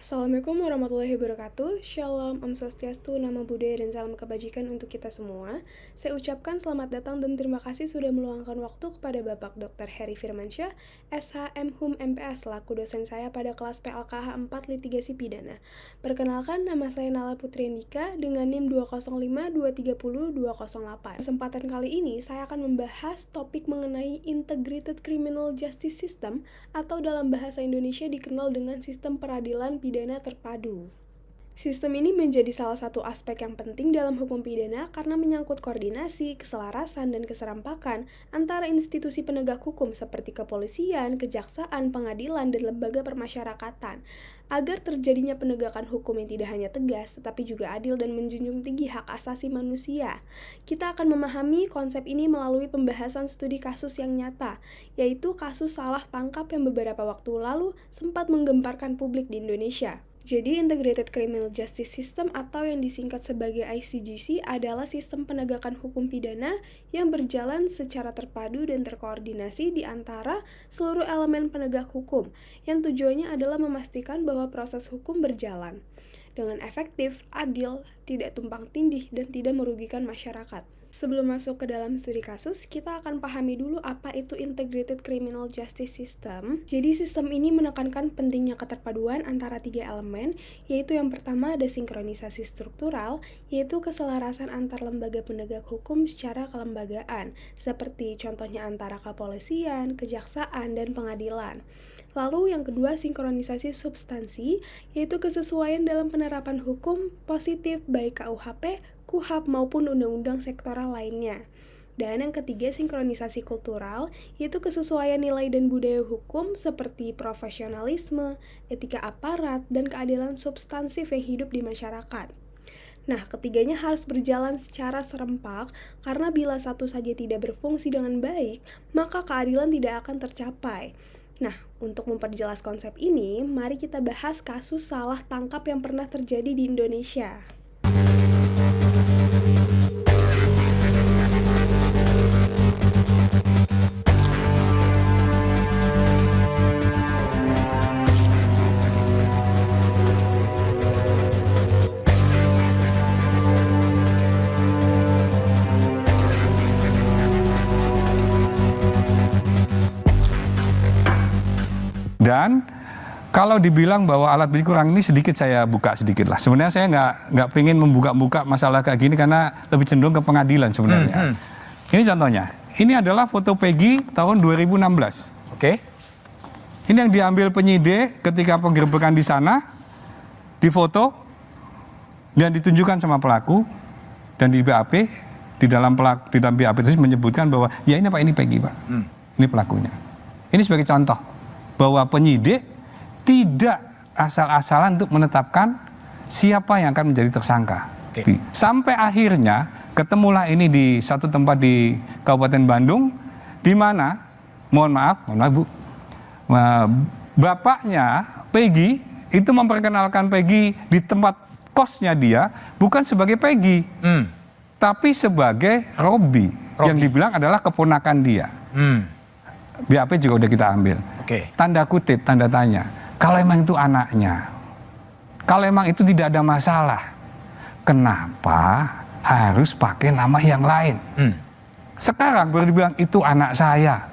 Assalamualaikum warahmatullahi wabarakatuh. Shalom, Om Swastiastu, Namo Buddhaya, dan salam kebajikan untuk kita semua. Saya ucapkan selamat datang dan terima kasih sudah meluangkan waktu kepada Bapak Dr. Heri Firmansyah, SH MHum MPS, selaku dosen saya pada kelas PLKH 4 Litigasi Pidana. Perkenalkan, nama saya Nala Putri Andika dengan NIM 205230208. Kesempatan kali ini saya akan membahas topik mengenai Integrated Criminal Justice System atau dalam bahasa Indonesia dikenal dengan sistem peradilan pidana terpadu. Sistem ini menjadi salah satu aspek yang penting dalam hukum pidana karena menyangkut koordinasi, keselarasan, dan keserampakan antara institusi penegak hukum seperti kepolisian, kejaksaan, pengadilan, dan lembaga permasyarakatan, agar terjadinya penegakan hukum yang tidak hanya tegas, tetapi juga adil dan menjunjung tinggi hak asasi manusia. Kita akan memahami konsep ini melalui pembahasan studi kasus yang nyata, yaitu kasus salah tangkap yang beberapa waktu lalu sempat menggemparkan publik di Indonesia. Jadi, Integrated Criminal Justice System atau yang disingkat sebagai ICJC adalah sistem penegakan hukum pidana yang berjalan secara terpadu dan terkoordinasi di antara seluruh elemen penegak hukum, yang tujuannya adalah memastikan bahwa proses hukum berjalan dengan efektif, adil, tidak tumpang tindih, dan tidak merugikan masyarakat. Sebelum masuk ke dalam studi kasus, kita akan pahami dulu apa itu Integrated Criminal Justice System. Jadi sistem ini menekankan pentingnya keterpaduan antara tiga elemen, yaitu yang pertama ada sinkronisasi struktural, yaitu keselarasan antar lembaga penegak hukum secara kelembagaan, seperti contohnya antara kepolisian, kejaksaan, dan pengadilan. Lalu yang kedua, sinkronisasi substansi, yaitu kesesuaian dalam penerapan hukum positif baik KUHP, KUHAP maupun undang-undang sektoral lainnya. Dan yang ketiga, sinkronisasi kultural, yaitu kesesuaian nilai dan budaya hukum seperti profesionalisme, etika aparat, dan keadilan substansif yang hidup di masyarakat. Nah, ketiganya harus berjalan secara serempak, karena bila satu saja tidak berfungsi dengan baik, maka keadilan tidak akan tercapai. Nah, untuk memperjelas konsep ini, mari kita bahas kasus salah tangkap yang pernah terjadi di Indonesia. Dan kalau dibilang bahwa alat bukti kurang, ini sedikit saya buka sedikit lah. Sebenarnya saya nggak pengen membuka-buka masalah kayak gini karena lebih cenderung ke pengadilan sebenarnya. Ini contohnya. Ini adalah foto Peggy tahun 2016. Oke. Ini yang diambil penyidik ketika penggerbekan di sana, difoto dan ditunjukkan sama pelaku, dan di BAP di dalam BAP itu menyebutkan bahwa ya ini Pak, ini Peggy Pak, ini pelakunya. Ini sebagai contoh bahwa penyidik tidak asal-asalan untuk menetapkan siapa yang akan menjadi tersangka. Oke. Sampai akhirnya ketemulah ini di satu tempat di Kabupaten Bandung, di mana, mohon maaf Bu, bapaknya Peggy itu memperkenalkan Peggy di tempat kosnya dia bukan sebagai Peggy, tapi sebagai Robi, yang dibilang adalah keponakan dia. BAP juga udah kita ambil. Oke. Tanda kutip, tanda tanya. Kalau emang itu anaknya, kalau emang itu tidak ada masalah, kenapa harus pakai nama yang lain? Sekarang baru dibilang itu anak saya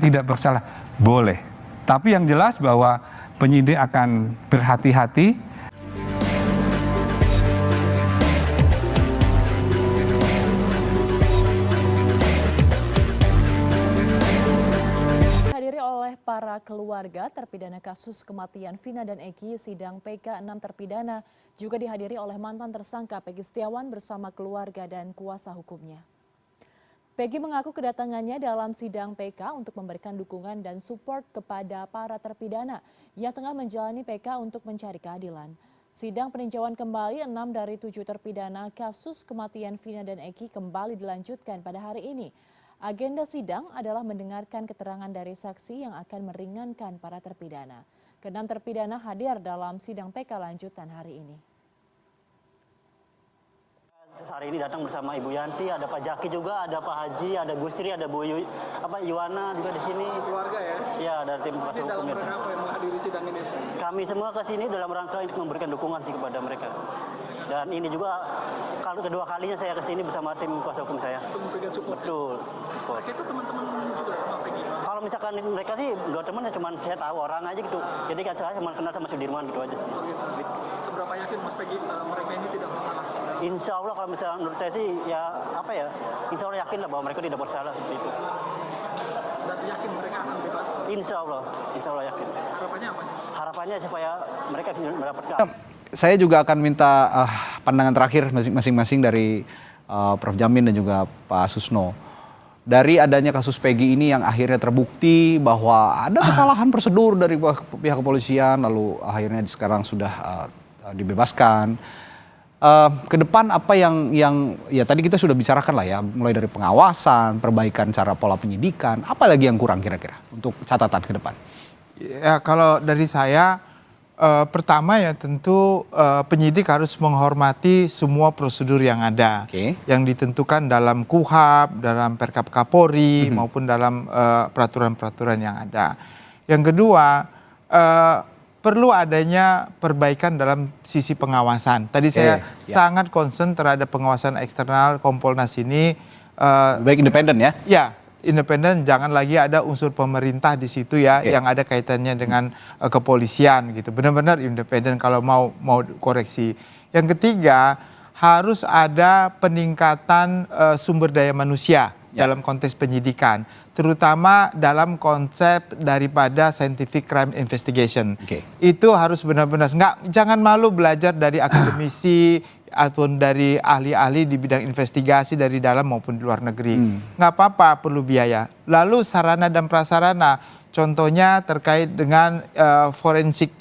tidak bersalah. Boleh. Tapi yang jelas bahwa penyidik akan berhati-hati. Para keluarga terpidana kasus kematian Vina dan Eki, sidang PK 6 terpidana juga dihadiri oleh mantan tersangka Peggy Setiawan bersama keluarga dan kuasa hukumnya. Peggy mengaku kedatangannya dalam sidang PK untuk memberikan dukungan dan support kepada para terpidana yang tengah menjalani PK untuk mencari keadilan. Sidang peninjauan kembali 6 dari 7 terpidana kasus kematian Vina dan Eki kembali dilanjutkan pada hari ini. Agenda sidang adalah mendengarkan keterangan dari saksi yang akan meringankan para terpidana. Ke-6 terpidana hadir dalam sidang PK lanjutan hari ini. Hari ini datang bersama Ibu Yanti, ada Pak Jaki juga, ada Pak Haji, ada Gustri, ada Bu Iwana juga di sini. Keluarga ya? Ya, ada tim kuasa hukum. Dalam rangka apa yang menghadiri sidang ini? Kami semua ke sini dalam rangka untuk memberikan dukungan sih kepada mereka. Dan ini juga kalau kedua kalinya saya ke sini bersama tim kuasa hukum saya. Untuk memberikan support. Betul. Support. Itu teman-teman juga sama Peggy. Kalau misalkan mereka sih dua teman ya cuma saya tahu orang aja gitu. Jadi saya cuma kenal sama Sudirman gitu aja sih. Oh, gitu. Seberapa yakin Mas Peggy mereka ini tidak bersalah? Insya Allah kalau misalnya menurut saya sih ya apa ya, Insya Allah yakin lah bahwa mereka tidak bersalah seperti itu. Dan yakin mereka akan bebas? Insya Allah yakin. Harapannya apa? Harapannya supaya mereka mendapatkan. Saya juga akan minta pandangan terakhir masing-masing dari Prof. Jamin dan juga Pak Susno. Dari adanya kasus Peggy ini yang akhirnya terbukti bahwa ada kesalahan prosedur dari pihak kepolisian, lalu akhirnya sekarang sudah dibebaskan. Ke depan apa yang ya tadi kita sudah bicarakan lah ya, mulai dari pengawasan, perbaikan cara pola penyidikan, apa lagi yang kurang kira-kira untuk catatan ke depan? Ya, kalau dari saya pertama ya tentu penyidik harus menghormati semua prosedur yang ada, yang ditentukan dalam KUHAP, dalam Perkap Kapolri maupun dalam peraturan-peraturan yang ada. Yang kedua, perlu adanya perbaikan dalam sisi pengawasan. Tadi saya sangat concern terhadap pengawasan eksternal Kompolnas ini. Baik independen ya? Ya, independen, jangan lagi ada unsur pemerintah di situ ya, yang ada kaitannya dengan kepolisian gitu. Benar-benar independen kalau mau koreksi. Yang ketiga, harus ada peningkatan sumber daya manusia dalam konteks penyidikan, terutama dalam konsep daripada scientific crime investigation. Itu harus benar-benar jangan malu belajar dari akademisi ataupun dari ahli-ahli di bidang investigasi dari dalam maupun di luar negeri. Nggak apa-apa, perlu biaya. Lalu sarana dan prasarana, contohnya terkait dengan forensik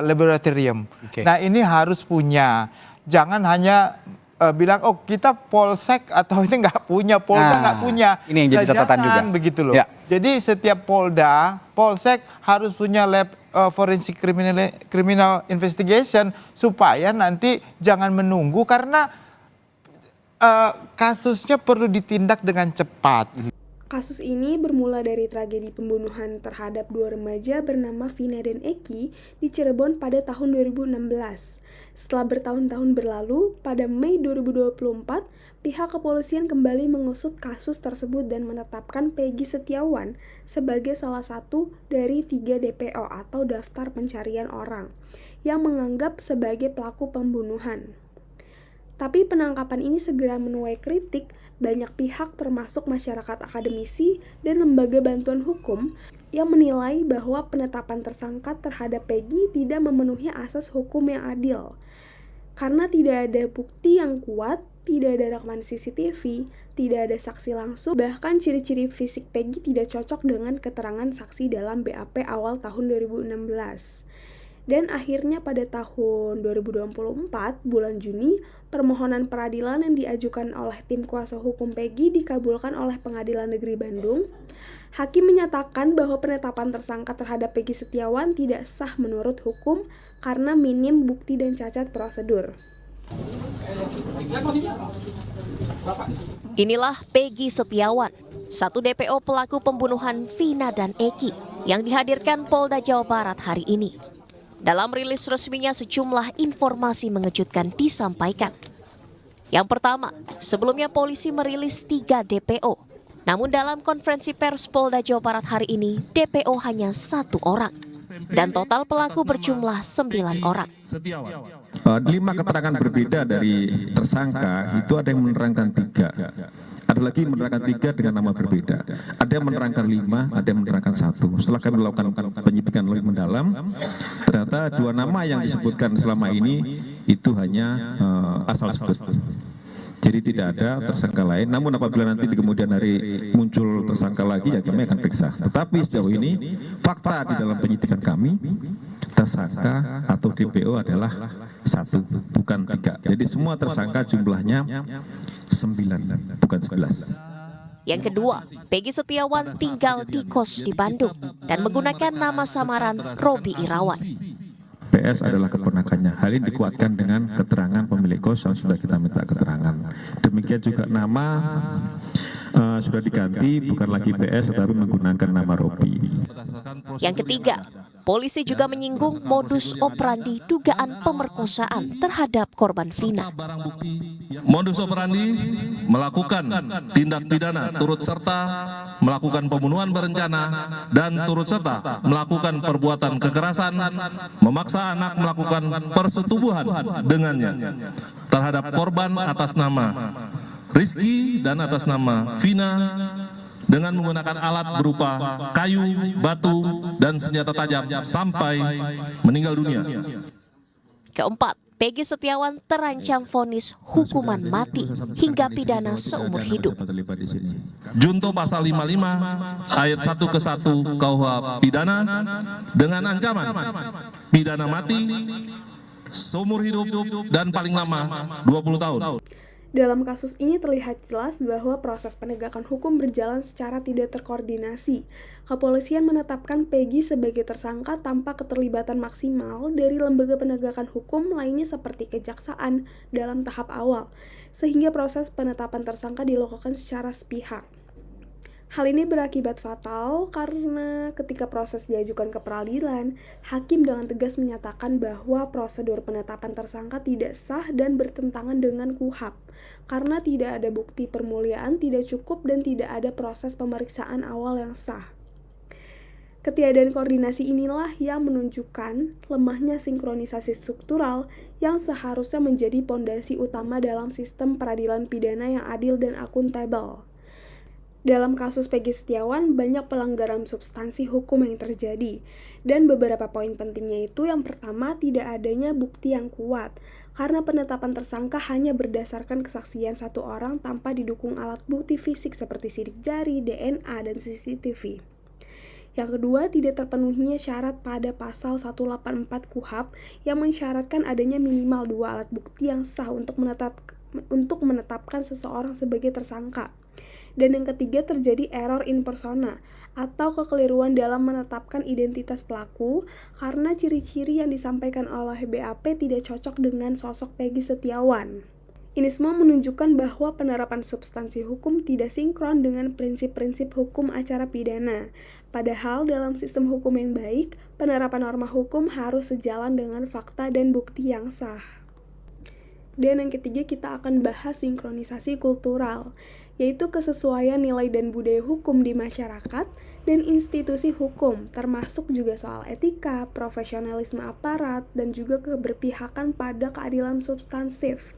laboratorium. Nah ini harus punya, jangan hanya bilang oh kita polsek atau ini nggak punya, Polda nggak punya. Ini yang jadi catatan juga. Begitu loh. Jadi setiap Polda, polsek harus punya lab forensik criminal investigation supaya nanti jangan menunggu karena kasusnya perlu ditindak dengan cepat. Kasus ini bermula dari tragedi pembunuhan terhadap dua remaja bernama Vina dan Eki di Cirebon pada tahun 2016. Setelah bertahun-tahun berlalu, pada Mei 2024, pihak kepolisian kembali mengusut kasus tersebut dan menetapkan Peggy Setiawan sebagai salah satu dari 3 DPO atau daftar pencarian orang yang menganggap sebagai pelaku pembunuhan. Tapi penangkapan ini segera menuai kritik banyak pihak termasuk masyarakat akademisi dan lembaga bantuan hukum yang menilai bahwa penetapan tersangka terhadap Peggy tidak memenuhi asas hukum yang adil. Karena tidak ada bukti yang kuat, tidak ada rekaman CCTV, tidak ada saksi langsung, bahkan ciri-ciri fisik Peggy tidak cocok dengan keterangan saksi dalam BAP awal tahun 2016. Dan akhirnya pada tahun 2024, bulan Juni, permohonan peradilan yang diajukan oleh tim kuasa hukum Peggy dikabulkan oleh Pengadilan Negeri Bandung. Hakim menyatakan bahwa penetapan tersangka terhadap Peggy Setiawan tidak sah menurut hukum karena minim bukti dan cacat prosedur. Inilah Peggy Setiawan, satu DPO pelaku pembunuhan Vina dan Eki yang dihadirkan Polda Jawa Barat hari ini. Dalam rilis resminya sejumlah informasi mengejutkan disampaikan. Yang pertama, sebelumnya polisi merilis 3 DPO. Namun dalam konferensi pers Polda Jawa Barat hari ini, DPO hanya 1 orang. Dan total pelaku berjumlah 9 orang. 5 keterangan berbeda dari tersangka, itu ada yang menerangkan 3. Ada lagi menerangkan 3 dengan nama berbeda. Ada yang menerangkan 5, ada yang menerangkan 1. Setelah kami melakukan penyidikan lebih mendalam, ternyata 2 nama yang disebutkan selama ini itu hanya asal sebut. Jadi tidak ada tersangka lain. Namun apabila nanti di kemudian hari muncul tersangka lagi, ya kami akan periksa. Tetapi sejauh ini fakta di dalam penyidikan kami, tersangka atau DPO adalah 1, bukan 3. Jadi semua tersangka jumlahnya 9, bukan 11. Yang kedua, Peggy Setiawan tinggal di kos di Bandung dan menggunakan nama samaran Robi Irawan. PS adalah keponakannya. Hal ini dikuatkan dengan keterangan pemilik kos yang sudah kita minta keterangan. Demikian juga nama sudah diganti, bukan lagi PS tetapi menggunakan nama Robi. Yang ketiga, polisi juga menyinggung modus operandi dugaan pemerkosaan terhadap korban Vina. Modus operandi melakukan tindak pidana turut serta melakukan pembunuhan berencana dan turut serta melakukan perbuatan kekerasan, memaksa anak melakukan persetubuhan dengannya terhadap korban atas nama Rizky dan atas nama Vina dengan menggunakan alat berupa kayu, batu, dan senjata tajam sampai meninggal dunia. Keempat, Peggy Setiawan terancam vonis hukuman mati hingga pidana seumur hidup. Junto pasal 55 ayat 1 ke 1 KUH pidana dengan ancaman pidana mati seumur hidup dan paling lama 20 tahun. Dalam kasus ini terlihat jelas bahwa proses penegakan hukum berjalan secara tidak terkoordinasi. Kepolisian menetapkan Peggy sebagai tersangka tanpa keterlibatan maksimal dari lembaga penegakan hukum lainnya seperti kejaksaan dalam tahap awal, sehingga proses penetapan tersangka dilakukan secara sepihak. Hal ini berakibat fatal karena ketika proses diajukan ke peradilan, hakim dengan tegas menyatakan bahwa prosedur penetapan tersangka tidak sah dan bertentangan dengan KUHP karena tidak ada bukti permulaan tidak cukup dan tidak ada proses pemeriksaan awal yang sah. Ketiadaan koordinasi inilah yang menunjukkan lemahnya sinkronisasi struktural yang seharusnya menjadi pondasi utama dalam sistem peradilan pidana yang adil dan akuntabel. Dalam kasus Peggy Setiawan, banyak pelanggaran substansi hukum yang terjadi, dan beberapa poin pentingnya itu yang pertama, tidak adanya bukti yang kuat, karena penetapan tersangka hanya berdasarkan kesaksian satu orang tanpa didukung alat bukti fisik seperti sidik jari, DNA, dan CCTV. Yang kedua, tidak terpenuhinya syarat pada pasal 184 KUHP yang mensyaratkan adanya minimal 2 alat bukti yang sah untuk menetapkan seseorang sebagai tersangka. Dan yang ketiga, terjadi error in persona atau kekeliruan dalam menetapkan identitas pelaku karena ciri-ciri yang disampaikan oleh BAP tidak cocok dengan sosok Peggy Setiawan. Ini semua menunjukkan bahwa penerapan substansi hukum tidak sinkron dengan prinsip-prinsip hukum acara pidana. Padahal dalam sistem hukum yang baik, penerapan norma hukum harus sejalan dengan fakta dan bukti yang sah. Dan yang ketiga, kita akan bahas sinkronisasi kultural, yaitu kesesuaian nilai dan budaya hukum di masyarakat dan institusi hukum, termasuk juga soal etika, profesionalisme aparat, dan juga keberpihakan pada keadilan substansif.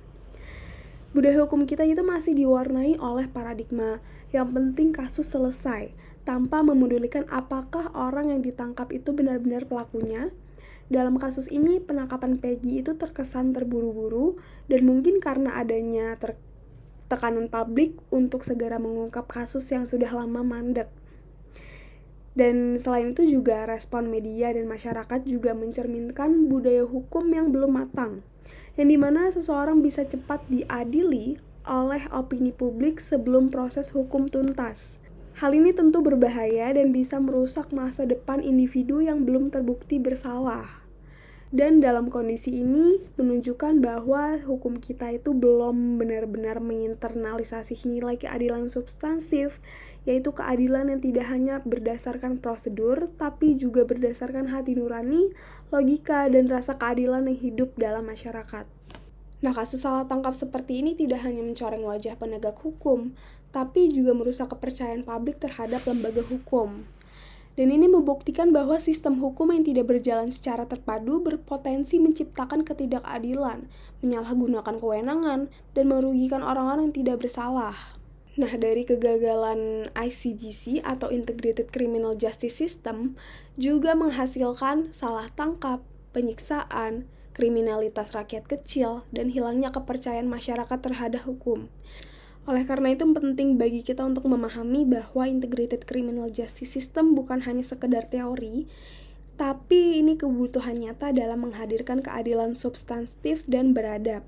Budaya hukum kita itu masih diwarnai oleh paradigma yang penting kasus selesai, tanpa memedulikan apakah orang yang ditangkap itu benar-benar pelakunya. Dalam kasus ini, penangkapan Peggy itu terkesan terburu-buru dan mungkin karena adanya tekanan publik untuk segera mengungkap kasus yang sudah lama mandek. Dan selain itu juga respon media dan masyarakat juga mencerminkan budaya hukum yang belum matang, yang dimana seseorang bisa cepat diadili oleh opini publik sebelum proses hukum tuntas. Hal ini tentu berbahaya dan bisa merusak masa depan individu yang belum terbukti bersalah. Dan dalam kondisi ini menunjukkan bahwa hukum kita itu belum benar-benar menginternalisasi nilai keadilan substansif, yaitu keadilan yang tidak hanya berdasarkan prosedur, tapi juga berdasarkan hati nurani, logika, dan rasa keadilan yang hidup dalam masyarakat. Nah, kasus salah tangkap seperti ini tidak hanya mencoreng wajah penegak hukum, tapi juga merusak kepercayaan publik terhadap lembaga hukum. Dan ini membuktikan bahwa sistem hukum yang tidak berjalan secara terpadu berpotensi menciptakan ketidakadilan, menyalahgunakan kewenangan, dan merugikan orang-orang yang tidak bersalah. Nah, dari kegagalan ICJC atau Integrated Criminal Justice System juga menghasilkan salah tangkap, penyiksaan, kriminalitas rakyat kecil, dan hilangnya kepercayaan masyarakat terhadap hukum. Oleh karena itu penting bagi kita untuk memahami bahwa Integrated Criminal Justice System bukan hanya sekedar teori, tapi ini kebutuhan nyata dalam menghadirkan keadilan substantif dan beradab.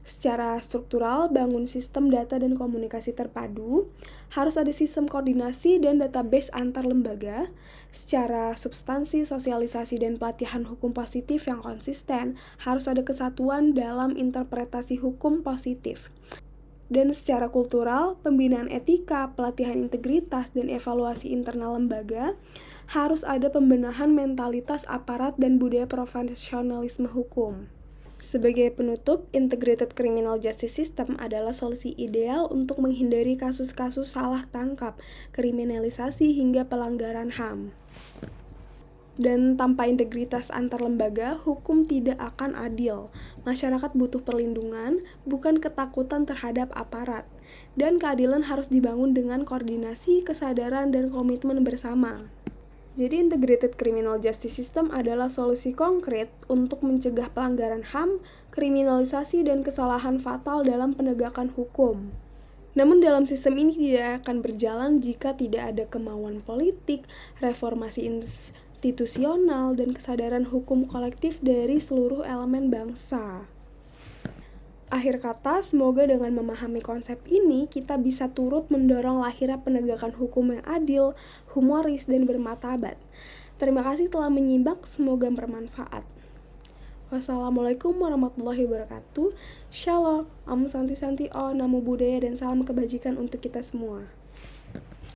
Secara struktural, bangun sistem data dan komunikasi terpadu, harus ada sistem koordinasi dan database antar lembaga. Secara substansi, sosialisasi dan pelatihan hukum positif yang konsisten, harus ada kesatuan dalam interpretasi hukum positif. Dan secara kultural, pembinaan etika, pelatihan integritas, dan evaluasi internal lembaga, harus ada pembenahan mentalitas aparat dan budaya profesionalisme hukum. Sebagai penutup, Integrated Criminal Justice System adalah solusi ideal untuk menghindari kasus-kasus salah tangkap, kriminalisasi hingga pelanggaran HAM. Dan tanpa integritas antar lembaga, hukum tidak akan adil. Masyarakat butuh perlindungan, bukan ketakutan terhadap aparat. Dan keadilan harus dibangun dengan koordinasi, kesadaran, dan komitmen bersama. Jadi Integrated Criminal Justice System adalah solusi konkret untuk mencegah pelanggaran HAM, kriminalisasi, dan kesalahan fatal dalam penegakan hukum. Namun dalam sistem ini tidak akan berjalan jika tidak ada kemauan politik, reformasi institusional, dan kesadaran hukum kolektif dari seluruh elemen bangsa. Akhir kata, semoga dengan memahami konsep ini, kita bisa turut mendorong lahirnya penegakan hukum yang adil, humoris, dan bermartabat. Terima kasih telah menyimak, semoga bermanfaat. Wassalamualaikum warahmatullahi wabarakatuh. Shalom, Om Santi Santi O, Namo Buddhaya, dan salam kebajikan untuk kita semua.